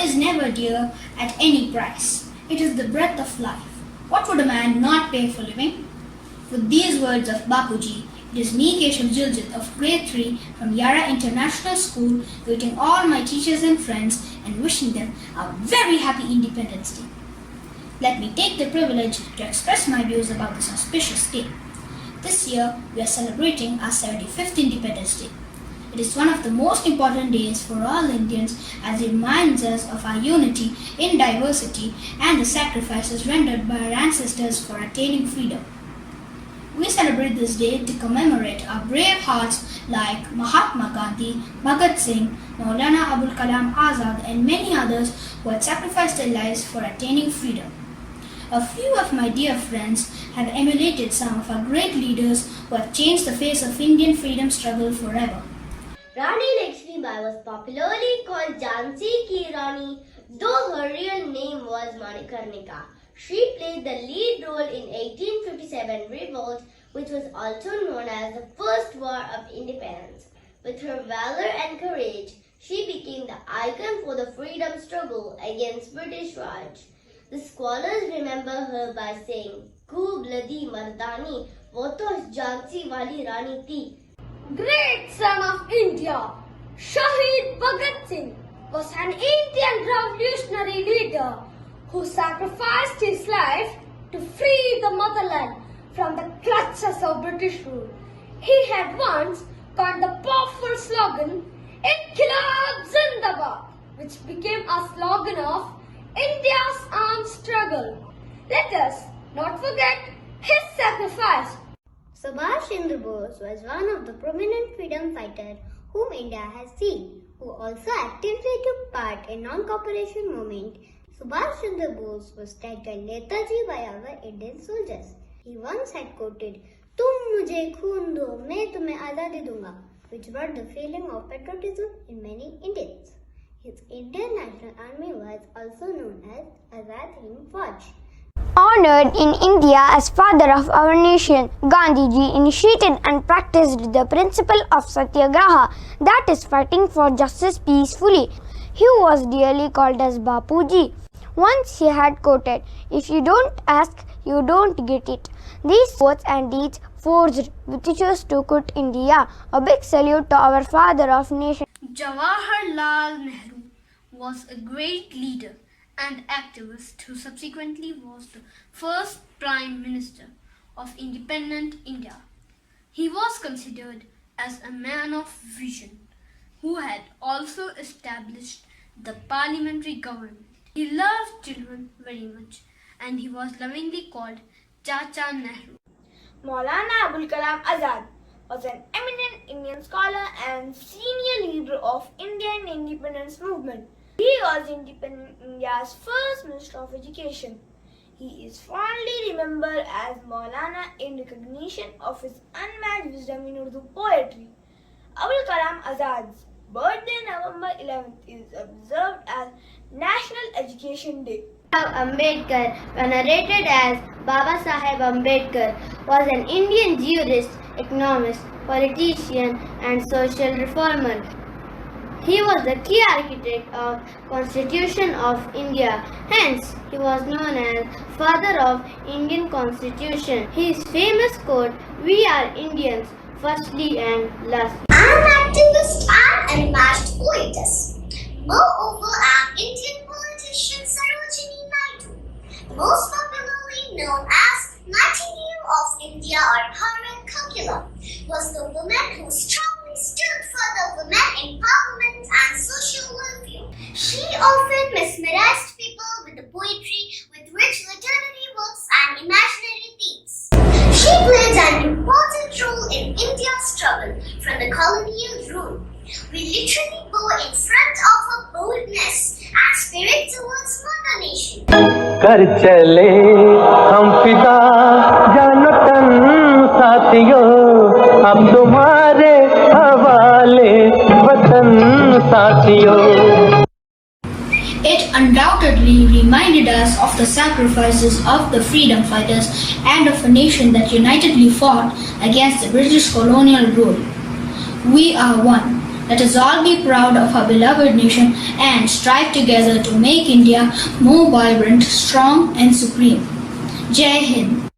is never dear at any price. It is the breath of life. What would a man not pay for living? With these words of Bapuji, it is me, Keshav Jiljit of Grade 3 from Yara International School, greeting all my teachers and friends and wishing them a very happy Independence Day. Let me take the privilege to express my views about this auspicious day. This year, we are celebrating our 75th Independence Day. It is one of the most important days for all Indians as it reminds us of our unity in diversity and the sacrifices rendered by our ancestors for attaining freedom. We celebrate this day to commemorate our brave hearts like Mahatma Gandhi, Bhagat Singh, Maulana Abul Kalam Azad and many others who had sacrificed their lives for attaining freedom. A few of my dear friends have emulated some of our great leaders who have changed the face of Indian freedom struggle forever. Rani Lakshmibai was popularly called Jhansi Ki Rani, though her real name was Manikarnika. She played the lead role in 1857 revolt, which was also known as the First War of Independence. With her valor and courage, she became the icon for the freedom struggle against British Raj. The scholars remember her by saying, "Khoob ladi mardani, wo to Jhansi wali Rani thi." Great son of India, Shahid Bhagat Singh was an Indian revolutionary leader who sacrificed his life to free the motherland from the clutches of British rule. He had once coined the powerful slogan, "Inqilab Zindabad," which became a slogan of India's armed struggle. Let us not forget his sacrifice. Subhash Chandra Bose was one of the prominent freedom fighters whom India has seen, who also actively took part in non-cooperation movement. Subhash Chandra Bose was titled Netaji by our Indian soldiers. He once had quoted, "Tum mujhe khoon do, main tumhe azadi dunga," which brought the feeling of patriotism in many Indians. His Indian National Army was also known as Azad Hind Fauj. Honored in India as father of our nation, Gandhiji initiated and practiced the principle of Satyagraha, that is fighting for justice peacefully. He was dearly called as Bapuji. Once he had quoted, "If you don't ask, you don't get it." These quotes and deeds forged Britishers to quit India. A big salute to our father of nation. Jawaharlal Nehru was a great leader and activist who subsequently was the first Prime Minister of independent India. He was considered as a man of vision who had also established the parliamentary government. He loved children very much and he was lovingly called Chacha Nehru. Maulana Abul Kalam Azad was an eminent Indian scholar and senior leader of Indian independence movement. He was independent India's first Minister of Education. He is fondly remembered as Maulana in recognition of his unmatched wisdom in Urdu poetry. Abul Kalam Azad's birthday, November 11th, is observed as National Education Day. Ambedkar, venerated as Baba Saheb Ambedkar, was an Indian jurist, economist, politician and social reformer. He was the key architect of Constitution of India. Hence, he was known as Father of Indian Constitution. His famous quote, "We are Indians, firstly and lastly." I'm an activist and unmatched poetess. Moreover, I'm Indian politician Sarojini Naidu, most popularly known as Nightingale of India or Bharat Kankila, was the woman who strongly stood for the women empowerment and social welfare. She often mesmerized people with the poetry with rich literary works and imaginary themes. She played an important role in India's struggle from the colonial rule. We literally go in front of her boldness and spirit towards Mother Nation. कर चले हम फिदा जानो तन साथियों, अब तुम्हारे हवाले वतन साथियों. It undoubtedly reminded us of the sacrifices of the freedom fighters and of a nation that unitedly fought against the British colonial rule. We are one. Let us all be proud of our beloved nation and strive together to make India more vibrant, strong and supreme. Jai Hind.